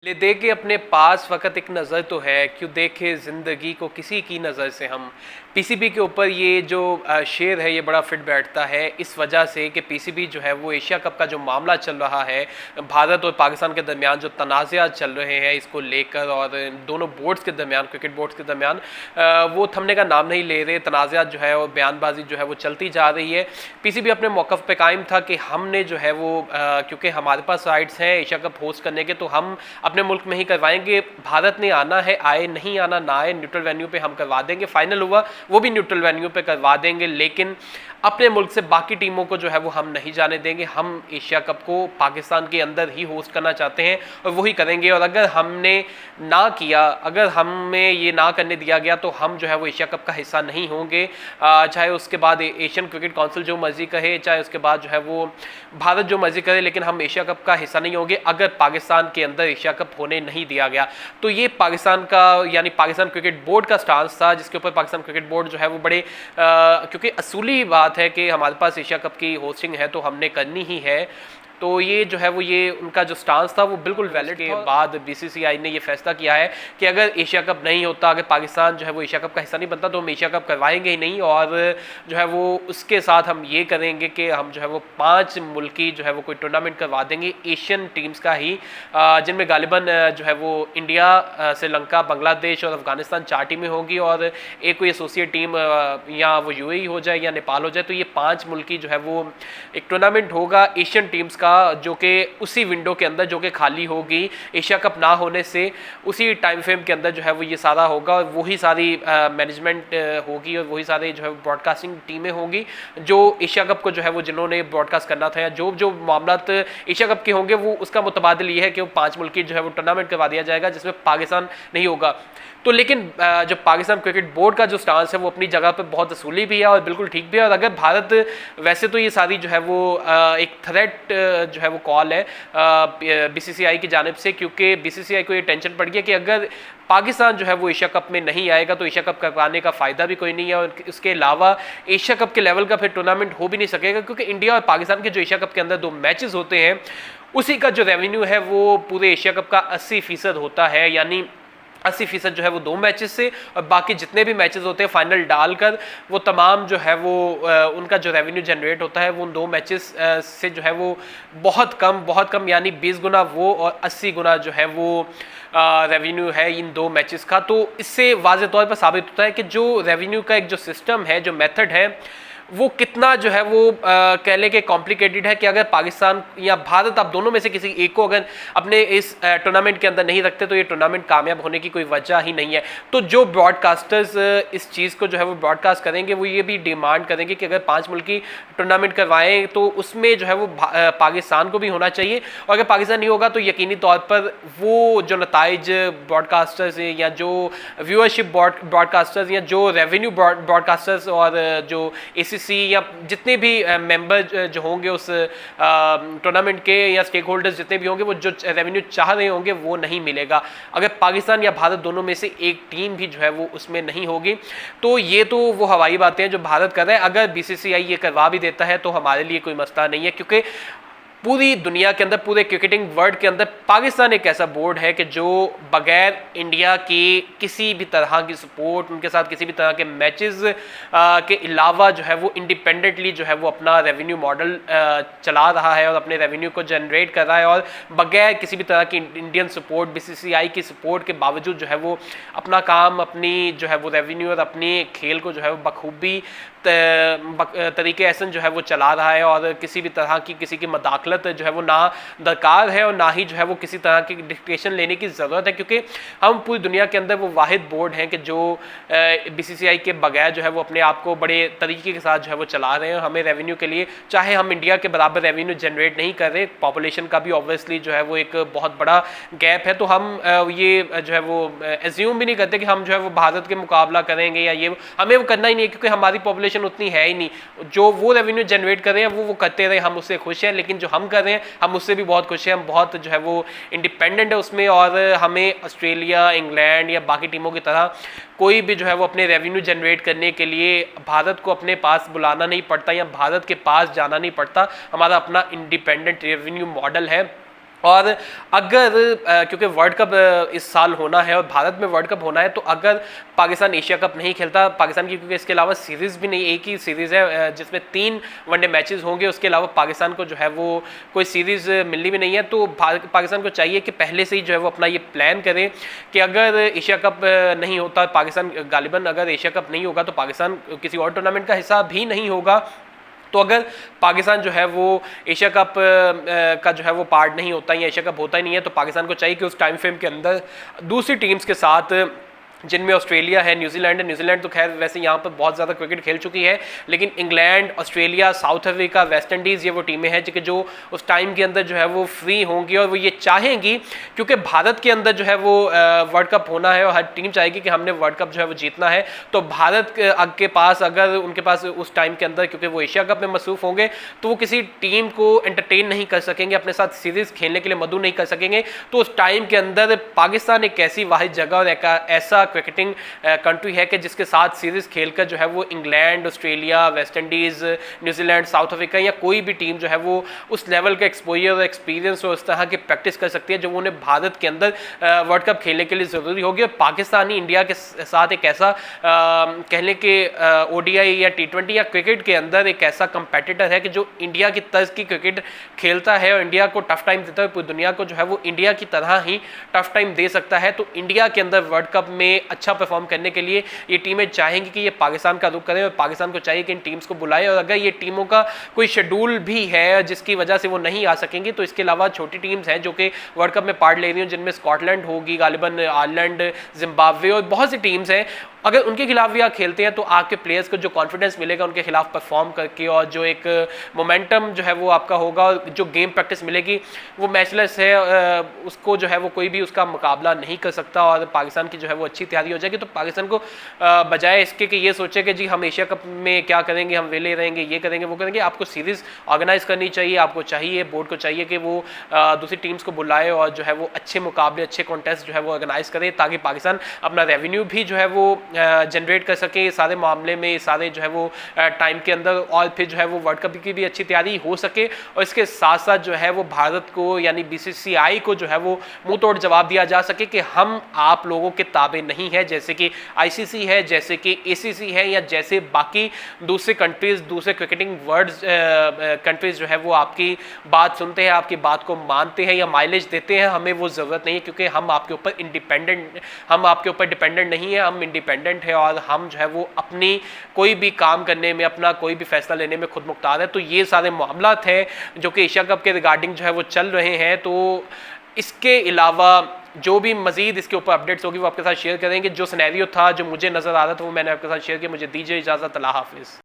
ले देखे अपने पास फ़कत एक नज़र तो है, क्यों देखे ज़िंदगी को किसी की नज़र से हम। पीसीबी के ऊपर ये जो शेर है ये बड़ा फिट बैठता है इस वजह से कि पीसीबी जो है वो एशिया कप का जो मामला चल रहा है, भारत और पाकिस्तान के दरमियान जो तनाज़ात चल रहे हैं इसको लेकर, और दोनों बोर्ड्स के दरमियान, क्रिकेट बोर्ड्स के दरमियान वो थमने का नाम नहीं ले रहे। तनाज़ात जो है और बयानबाजी जो है वो चलती जा रही है। पीसीबी अपने मौक़िफ़ पे कायम था कि हमने जो है वो क्योंकि हमारे पास राइट्स हैं एशिया कप होस्ट करने के, तो हम अपने मुल्क में ही करवाएंगे। भारत ने आना है, आए, नहीं आना ना आए, न्यूट्रल वेन्यू पे हम करवा देंगे। फाइनल हुआ वो भी न्यूट्रल वेन्यू पे करवा देंगे, लेकिन अपने मुल्क से बाकी टीमों को जो है वो हम नहीं जाने देंगे। हम एशिया कप को पाकिस्तान के अंदर ही होस्ट करना चाहते हैं और वही करेंगे। और अगर हमने ना किया, अगर हमें ये ना करने दिया गया तो हम जो है वो एशिया कप का हिस्सा नहीं होंगे। चाहे उसके बाद एशियन क्रिकेट काउंसिल जो मर्जी कहे, चाहे उसके बाद जो है वो भारत जो मर्जी करे, लेकिन हम एशिया कप का हिस्सा नहीं होंगे अगर पाकिस्तान के अंदर एशिया कप होने नहीं दिया गया। तो ये पाकिस्तान का यानी पाकिस्तान क्रिकेट बोर्ड का स्टांस था, जिसके ऊपर पाकिस्तान क्रिकेट बोर्ड जो है वो बड़े क्योंकि असूली बात है कि हमारे पास एशिया कप की होस्टिंग है तो हमने करनी ही है। तो ये जो है वो ये उनका जो स्टांस था वो बिल्कुल वैलिड के बाद बीसीसीआई ने ये फैसला किया है कि अगर एशिया कप नहीं होता, अगर पाकिस्तान जो है वो एशिया कप का हिस्सा नहीं बनता तो हम एशिया कप करवाएंगे ही नहीं। और जो है वो उसके साथ हम ये करेंगे कि हम जो है वो 5 मुल्की जो है वो कोई टूर्नामेंट करवा देंगे एशियन टीम्स का ही, जिनमें गालिबन जो है वो इंडिया, श्रीलंका, बांग्लादेश और अफगानिस्तान 4 टीमें होंगी, और एक कोई एसोसिएट टीम या वो यूएई हो जाए या नेपाल हो जाए। तो ये 5 मुल्की जो है वो एक टूर्नामेंट होगा एशियन टीम्स का, जो कि उसी विंडो के अंदर जो कि खाली होगी एशिया कप ना होने से, उसी टाइम फ्रेम के अंदर जो है वो ये सारा होगा। और वही सारी मैनेजमेंट होगी और वही सारे जो है ब्रॉडकास्टिंग टीमें होंगी जो एशिया कप को जो है वो जिन्होंने ब्रॉडकास्ट करना था, या जो जो मामला एशिया कप के होंगे वो उसका मुतबादिल ये है कि वो 5 मुल्की जो है वो टूर्नामेंट करवा दिया जाएगा जिसमें पाकिस्तान नहीं होगा। तो लेकिन जो पाकिस्तान क्रिकेट बोर्ड का जो स्टांस है वो अपनी जगह पर बहुत असूली भी है और बिल्कुल ठीक भी है। और अगर भारत, वैसे तो ये सारी जो है वो एक थ्रेट जो है वो कॉल है बीसीसीआई की जानिब से, क्योंकि बीसीसीआई को ये टेंशन पड़ गया कि अगर पाकिस्तान जो है वो एशिया कप में नहीं आएगा तो एशिया कप करवाने का फ़ायदा भी कोई नहीं है, और इसके अलावा एशिया कप के लेवल का फिर टूर्नामेंट हो भी नहीं सकेगा, क्योंकि इंडिया और पाकिस्तान के जो एशिया कप के अंदर 2 मैचेस होते हैं उसी का जो रेवेन्यू है वो पूरे एशिया कप का 80% होता है। यानी 80% जो है वो 2 मैचेस से, और बाकी जितने भी मैचेस होते हैं फाइनल डालकर वो तमाम जो है वो उनका जो रेवेन्यू जनरेट होता है वो उन 2 मैचेस से जो है वो बहुत कम, यानी 20 गुना वो और 80 गुना जो है वो रेवेन्यू है इन 2 मैचेस का। तो इससे वाज़े तौर पर साबित होता है कि जो रेवेन्यू का एक जो सिस्टम है, जो मेथड है, वो कितना जो है वो कह लें कि कॉम्प्लिकेटेड है कि अगर पाकिस्तान या भारत, आप दोनों में से किसी एक को अगर अपने इस टूर्नामेंट के अंदर नहीं रखते तो ये टूर्नामेंट कामयाब होने की कोई वजह ही नहीं है। तो जो ब्रॉडकास्टर्स इस चीज़ को जो है वो ब्रॉडकास्ट करेंगे वो ये भी डिमांड करेंगे कि अगर 5 मुल्की टूर्नामेंट करवाएं तो उसमें जो है वो पाकिस्तान को भी होना चाहिए, और अगर पाकिस्तान नहीं होगा तो यकीनी तौर पर वो जो नताइज ब्रॉडकास्टर्स या जो व्यूअरशिप ब्रॉडकास्टर्स या जो रेवेन्यू ब्रॉडकास्टर्स और जो या जितने भी मेंबर जो होंगे उस टूर्नामेंट के या स्टेक होल्डर्स जितने भी होंगे वो जो रेवेन्यू चाह रहे होंगे वो नहीं मिलेगा अगर पाकिस्तान या भारत दोनों में से एक टीम भी जो है वो उसमें नहीं होगी। तो ये तो वो हवाई बातें हैं जो भारत कर रहा है। अगर बीसीसीआई ये करवा भी देता है तो हमारे लिए कोई मसला नहीं है, क्योंकि पूरी दुनिया के अंदर, पूरे क्रिकेटिंग वर्ल्ड के अंदर पाकिस्तान एक ऐसा बोर्ड है कि जो बगैर इंडिया की किसी भी तरह की सपोर्ट, उनके साथ किसी भी तरह के मैचेस के अलावा जो है वो इंडिपेंडेंटली जो है वो अपना रेवेन्यू मॉडल चला रहा है और अपने रेवेन्यू को जनरेट कर रहा है, और बगैर किसी भी तरह की इंडियन सपोर्ट, बीसीसीआई की सपोर्ट के बावजूद जो है वो अपना काम, अपनी जो है वो रेवेन्यू और अपनी खेल को जो है वो बखूबी तरीके ऐसा जो है वो चला रहा है, और किसी भी तरह की किसी की मदाखलत जो है वो ना दरकार है और ना ही जो है वो किसी तरह की डिक्टेशन लेने की ज़रूरत है, क्योंकि हम पूरी दुनिया के अंदर वो वाहिद बोर्ड हैं कि जो बीसीसीआई के बगैर जो है वो अपने आप को बड़े तरीके के साथ जो है वो चला रहे हैं। हमें रेवेन्यू के लिए, चाहे हम इंडिया के बराबर रेवेन्यू जनरेट नहीं कर रहे, पॉपुलेशन का भी ऑब्वियसली जो है वो एक बहुत बड़ा गैप है, तो हम ये जो है वो एज्यूम भी नहीं करते कि हम जो है वो भारत के मुकाबला करेंगे या ये, हमें वो करना ही नहीं है, क्योंकि हमारी पॉपुलेशन उतनी है ही नहीं। जो वो रेवेन्यू जनरेट कर रहे हैं वो करते रहे, हम उससे खुश हैं, लेकिन जो हम कर रहे हैं हम उससे भी बहुत खुश हैं। हम बहुत जो है वो इंडिपेंडेंट है उसमें, और हमें ऑस्ट्रेलिया, इंग्लैंड या बाकी टीमों की तरह कोई भी जो है वो अपने रेवेन्यू जनरेट करने के लिए भारत को अपने पास बुलाना नहीं पड़ता या भारत के पास जाना नहीं पड़ता। हमारा अपना इंडिपेंडेंट रेवेन्यू मॉडल है, और अगर क्योंकि वर्ल्ड कप इस साल होना है और भारत में वर्ल्ड कप होना है, तो अगर पाकिस्तान एशिया कप नहीं खेलता, पाकिस्तान की क्योंकि इसके अलावा सीरीज़ भी नहीं, एक ही सीरीज़ है जिसमें 3 वनडे मैचेस होंगे, उसके अलावा पाकिस्तान को जो है वो कोई सीरीज़ मिलनी भी नहीं है। तो पाकिस्तान को चाहिए कि पहले से ही जो है वो अपना ये प्लान करें कि अगर एशिया कप नहीं होता, पाकिस्तान गालिबन अगर एशिया कप नहीं होगा तो पाकिस्तान किसी और टूर्नामेंट का हिस्सा भी नहीं होगा। तो अगर पाकिस्तान जो है वो एशिया कप का जो है वो पार्ट नहीं होता या एशिया कप होता ही नहीं है, तो पाकिस्तान को चाहिए कि उस टाइम फ्रेम के अंदर दूसरी टीम्स के साथ, जिनमें ऑस्ट्रेलिया है, न्यूजीलैंड है, न्यूजीलैंड तो खैर वैसे यहाँ पर बहुत ज़्यादा क्रिकेट खेल चुकी है, लेकिन England, Australia, south Africa, West Indies, ये वो टीमें हैं जो उस टाइम के अंदर जो है वो फ्री होंगी और वो ये चाहेंगी, क्योंकि भारत के अंदर जो है वो वर्ल्ड कप होना है और हर टीम चाहेगी कि हमने वर्ल्ड कप जो है वो जीतना है। तो भारत के पास अगर उनके पास उस टाइम के अंदर, क्योंकि वो एशिया कप में मसरूफ़ होंगे, तो वो किसी टीम को एंटरटेन नहीं कर सकेंगे, अपने साथ सीरीज़ खेलने के लिए मदऊ नहीं कर सकेंगे। तो उस टाइम के अंदर पाकिस्तान एक ऐसी वाहिद जगह और एक ऐसा क्रिकेटिंग कंट्री है कि जिसके साथ सीरीज खेलकर जो है वो England, Australia, West Indies, New Zealand, south Africa या कोई भी टीम जो है वो उस लेवल का एक्सपोजर और एक्सपीरियंस और उस तरह की प्रैक्टिस कर सकती है जो उन्हें भारत के अंदर वर्ल्ड कप खेलने के लिए ज़रूरी होगी। और पाकिस्तानी इंडिया के साथ एक ऐसा कहने के ओडीआई या T20 या क्रिकेट के अंदर एक ऐसा कंपेटिटर है कि जो इंडिया की तर्ज की क्रिकेट खेलता है और इंडिया को टफ टाइम देता है, पूरी दुनिया को जो है वो इंडिया की तरह ही टफ टाइम दे सकता है। तो इंडिया के अंदर वर्ल्ड कप में अच्छा परफॉर्म करने के लिए ये टीमें चाहेंगी कि ये पाकिस्तान का रुख करें और पाकिस्तान को चाहिए कि इन टीम्स को बुलाए। और अगर ये टीमों का कोई शेड्यूल भी है जिसकी वजह से वो नहीं आ सकेंगी, तो इसके अलावा छोटी टीम्स हैं जो कि वर्ल्ड कप में पार्ट ले रही हैं, जिनमें स्कॉटलैंड होगी, गालिबन आयरलैंड, जिम्बाब्वे और बहुत सी टीम्स हैं। अगर उनके खिलाफ भी आप खेलते हैं तो आपके प्लेयर्स को जो कॉन्फिडेंस मिलेगा उनके खिलाफ परफॉर्म करके, और जो एक मोमेंटम जो है वो आपका होगा, और जो गेम प्रैक्टिस मिलेगी वो मैचलेस है, उसको जो है वो कोई भी उसका मुकाबला नहीं कर सकता। और पाकिस्तान की जो है वो अच्छी तैयारी हो जाएगी। तो पाकिस्तान को बजाय इसके कि ये सोचे कि जी हम एशिया कप में क्या करेंगे, हम वेले रहेंगे, ये करेंगे, वो करेंगे, आपको सीरीज़ ऑर्गेनाइज करनी चाहिए। आपको चाहिए, बोर्ड को चाहिए कि वो दूसरी टीम्स को बुलाए और जो है वो अच्छे मुकाबले, अच्छे कॉन्टेस्ट जो है वो ऑर्गेनाइज करे, ताकि पाकिस्तान अपना रेवेन्यू भी जो है वो जनरेट कर सके इस सारे मामले में, सारे जो है वो टाइम के अंदर, और फिर जो है वो वर्ल्ड कप की भी अच्छी तैयारी हो सके। और इसके साथ साथ जो है वो भारत को यानी BCCI को जो है वो मुंह तोड़ जवाब दिया जा सके कि हम आप लोगों के ताबे नहीं है, जैसे कि ICC है, जैसे कि ACC है, या जैसे बाकी दूसरे कंट्रीज, दूसरे क्रिकेटिंग वर्ल्ड कंट्रीज जो है वो आपकी बात सुनते हैं, आपकी बात को मानते हैं या माइलेज देते हैं। हमें वो ज़रूरत नहीं है, क्योंकि हम आपके ऊपर इंडिपेंडेंट, हम आपके ऊपर डिपेंडेंट नहीं है, हम इंडिपेंडेंट है और हम जो है वो अपनी कोई भी काम करने में, अपना कोई भी फैसला लेने में खुद मुख्तार है। तो ये सारे मामलात हैं जो कि एशिया कप के रिगार्डिंग जो है वो चल रहे हैं। तो इसके अलावा जो भी मजीद इसके ऊपर अपडेट्स होगी वो आपके साथ शेयर करेंगे। जो सिनेरियो था, जो मुझे नज़र आ रहा था, वो मैंने आपके साथ शेयर किया। मुझे दीजिए इजाज़त, अल्लाह हाफिज़।